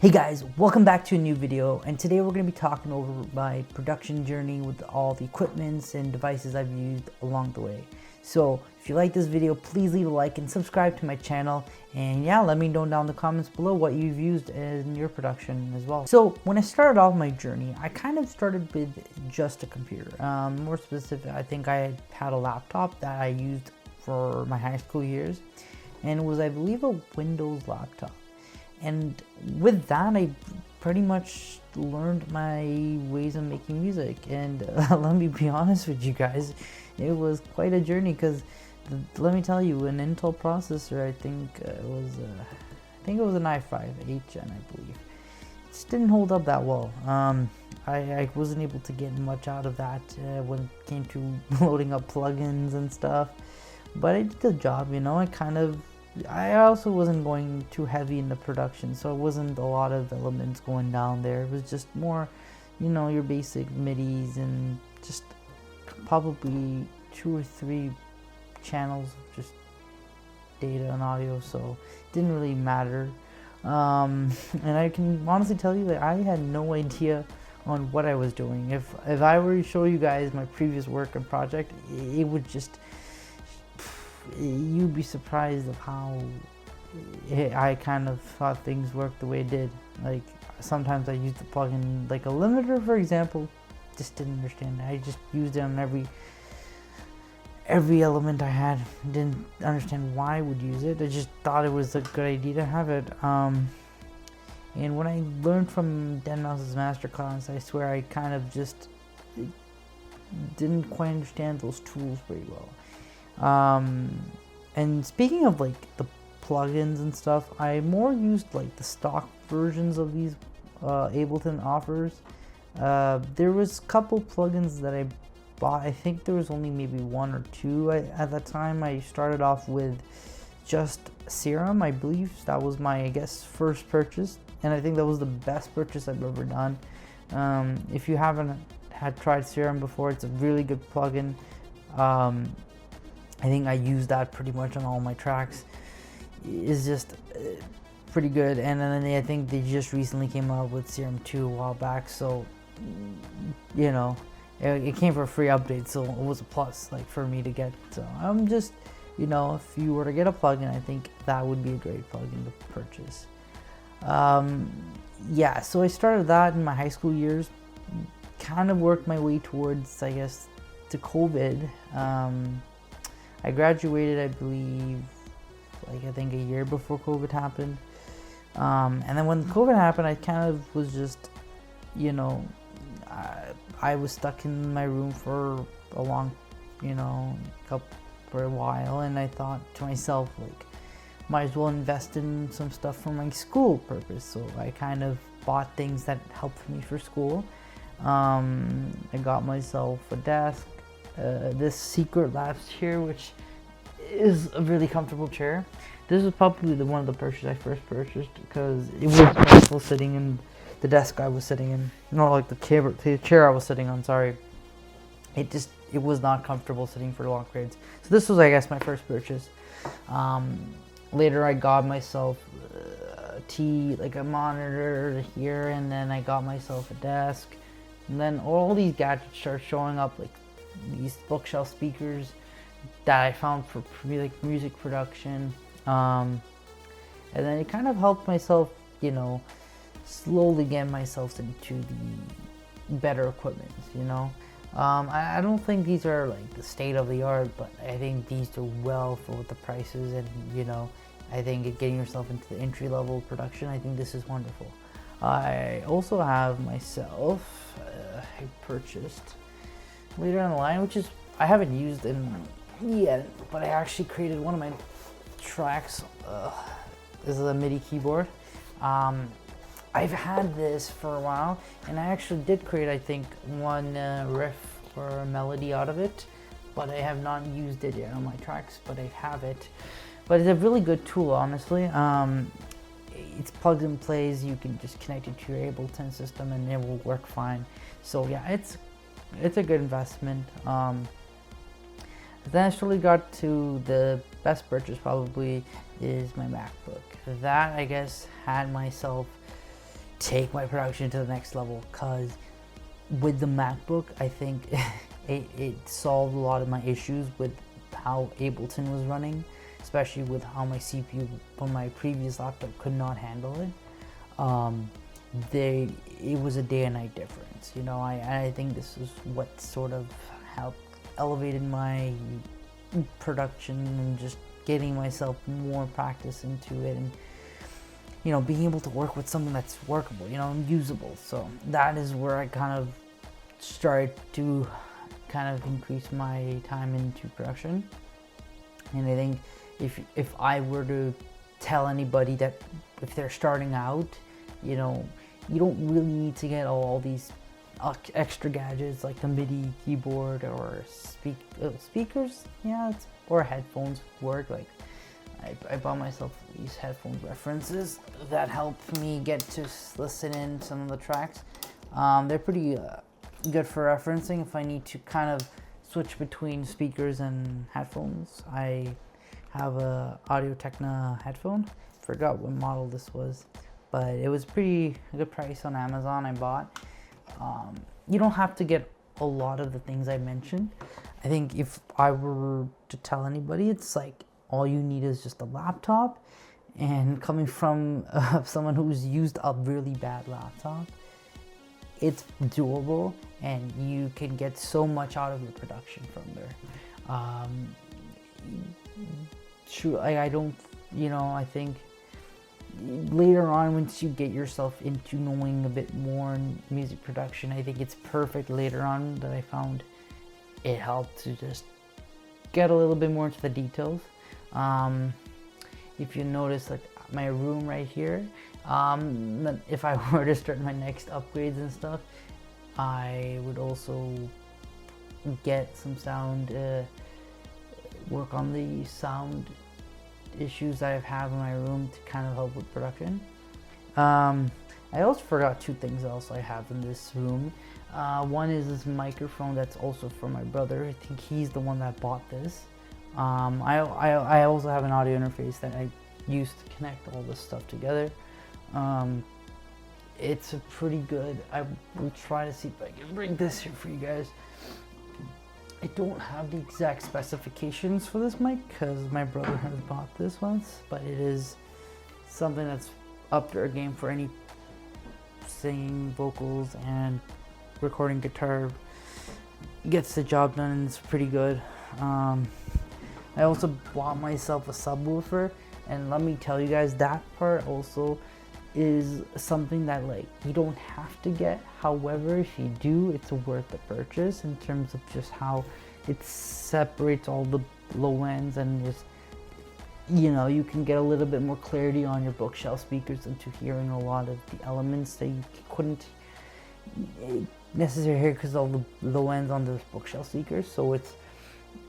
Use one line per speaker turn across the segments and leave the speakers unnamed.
Hey guys, welcome back to a new video, and today we're going to be talking over my production journey with all the equipments and devices I've used along the way. So if you like this video, please leave a like and subscribe to my channel, and yeah, let me know down in the comments below what you've used in your production as well. So when I started off my journey, I kind of started with just a computer. More specific, I think I had a laptop that I used for my high school years, and it was, I believe, a Windows laptop. And with that, I pretty much learned my ways of making music. And let me be honest with you guys, it was quite a journey because let me tell you, an Intel processor, I think it was an i5-HN, I believe. It just didn't hold up that well. I wasn't able to get much out of that when it came to loading up plugins and stuff. But I did the job, you know. I also wasn't going too heavy in the production, so it wasn't a lot of elements going down there. It was just more, you know, your basic MIDIs and just probably 2 or 3 channels of just data and audio, so it didn't really matter. And I can honestly tell you that I had no idea on what I was doing. If I were to show you guys my previous work and project, it would just, you'd be surprised of how I kind of thought things worked the way it did. Like, sometimes I used the plugin, like a limiter, for example, just didn't understand it. I just used it on every element I had. Didn't understand why I would use it. I just thought it was a good idea to have it. And when I learned from deadmau5's masterclass, I swear I kind of just didn't quite understand those tools very well. And speaking of like the plugins and stuff, I more used like the stock versions of these Ableton offers. There was a couple plugins that I bought. I think there was only maybe 1 or 2 at that time. I started off with just Serum, I believe. That was my, I guess, first purchase, and I think that was the best purchase I've ever done. If you haven't tried Serum before, it's a really good plugin. I think I use that pretty much on all my tracks. It's just pretty good. And then I think they just recently came out with Serum 2 a while back, so you know, it came for a free update, so it was a plus, like, for me to get. So I'm just, you know, if you were to get a plugin, I think that would be a great plugin to purchase. Yeah, so I started that in my high school years, kind of worked my way towards, I guess, to COVID. I graduated, I believe, like, I think a year before COVID happened. And then when COVID happened, I kind of was just, you know, I was stuck in my room for a long, you know, for a while, and I thought to myself, like, might as well invest in some stuff for my school purpose. So I kind of bought things that helped me for school. I got myself a desk, this Secret Labs chair, which is a really comfortable chair. This was probably one of the purchases I first purchased because it was painful sitting in the desk I was sitting in. No, like the chair I was sitting on, sorry. It was not comfortable sitting for long periods. So this was, I guess, my first purchase. Later I got myself like a monitor here, and then I got myself a desk. And then all these gadgets start showing up, like these bookshelf speakers that I found for like music production. And then it kind of helped myself, you know, slowly get myself into the better equipment, you know. I don't think these are like the state of the art, but I think these do well for what the prices, and, you know, I think getting yourself into the entry level production, I think this is wonderful. I also have myself, I purchased later on the line, which is, I haven't used in yet, but I actually created one of my tracks. This is a MIDI keyboard. I've had this for a while, and I actually did create, I think, one riff or a melody out of it, but I have not used it yet on my tracks, but I have it. But it's a really good tool, honestly. It's plugs and plays. You can just connect it to your Ableton system and it will work fine. So yeah, it's a good investment. Then I slowly got to the best purchase, probably, is my MacBook. That, I guess, had myself take my production to the next level, because with the MacBook, I think it solved a lot of my issues with how Ableton was running, especially with how my CPU from my previous laptop could not handle it. It was a day and night difference, you know. I think this is what sort of helped elevated my production and just getting myself more practice into it, and you know, being able to work with something that's workable, you know, and usable. So that is where I kind of started to kind of increase my time into production. And I think if I were to tell anybody that if they're starting out, you know, you don't really need to get all these extra gadgets like the MIDI keyboard or speakers, yeah, or headphones work. Like I bought myself these headphone references that help me get to listen in some of the tracks. They're pretty good for referencing if I need to kind of switch between speakers and headphones. I have a Audio-Technica headphone. Forgot what model this was, but it was pretty good price on Amazon. I bought. You don't have to get a lot of the things I mentioned. I think if I were to tell anybody, it's like all you need is just a laptop, and coming from someone who's used a really bad laptop, it's doable and you can get so much out of your production from there. True, I don't, you know, I think later on, once you get yourself into knowing a bit more in music production, I think it's perfect later on that I found it helped to just get a little bit more into the details. If you notice, like my room right here, if I were to start my next upgrades and stuff, I would also get some sound, work on the sound issues I have in my room to kind of help with production. I also forgot two things also I have in this room. One is this microphone that's also from my brother. I think he's the one that bought this. I also have an audio interface that I use to connect all this stuff together. It's a pretty good, I will try to see if I can bring this here for you guys. I don't have the exact specifications for this mic because my brother has bought this once, but it is something that's up their game for any singing, vocals, and recording guitar. Gets the job done and it's pretty good. I also bought myself a subwoofer, and let me tell you guys, that part also is something that like you don't have to get. However, if you do, it's worth the purchase in terms of just how it separates all the low ends, and just, you know, you can get a little bit more clarity on your bookshelf speakers into hearing a lot of the elements that you couldn't necessarily hear because of all the low ends on those bookshelf speakers. So it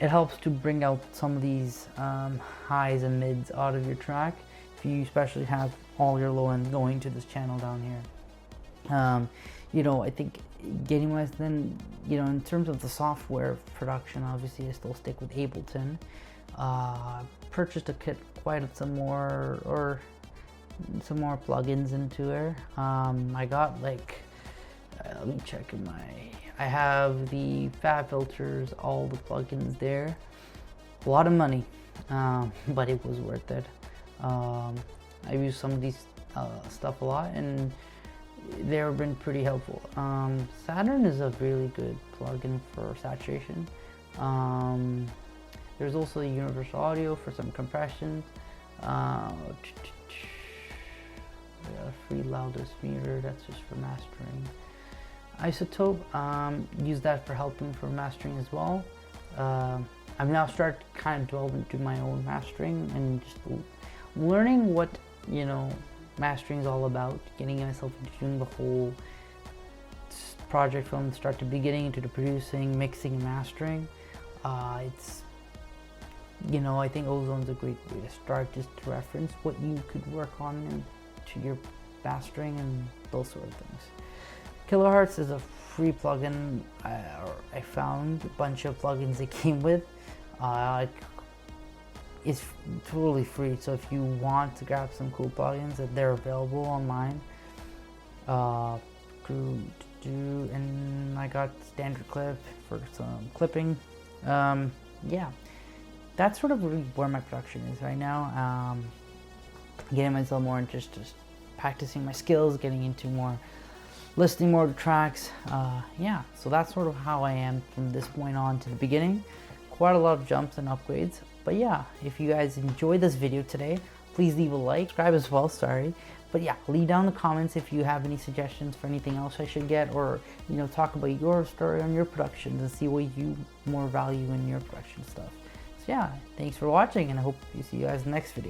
helps to bring out some of these highs and mids out of your track if you especially have all your low ends going to this channel down here. You know, I think getting my, then, you know, in terms of the software production, obviously I still stick with Ableton. Purchased a kit, quite some more plugins into it. I got like, let me check in I have the Fab Filters, all the plugins there. A lot of money, but it was worth it. I've used some of these stuff a lot, and they've been pretty helpful. Saturn is a really good plugin for saturation. There's also the Universal Audio for some compression. Free loudest meter, that's just for mastering. Isotope, use that for helping for mastering as well. I've now started to kind of delve into my own mastering and just learning what, you know, mastering is all about, getting myself into doing the whole project from the start to beginning, into the producing, mixing, and mastering. It's, you know, I think Ozone's a great way to start, just to reference what you could work on into your mastering and those sort of things. Kilohertz is a free plugin. I found a bunch of plugins it came with. It's totally free, so if you want to grab some cool plugins, that they're available online. And I got standard clip for some clipping. Yeah, that's sort of really where my production is right now. Getting myself more into just practicing my skills, getting into more listing more tracks. Yeah, so that's sort of how I am from this point on to the beginning. Quite a lot of jumps and upgrades. But yeah, if you guys enjoyed this video today, please leave a like, subscribe as well, sorry. But yeah, leave down the comments if you have any suggestions for anything else I should get, or talk about your story on your productions and see what you more value in your production stuff. So yeah, thanks for watching, and I hope you see you guys in the next video.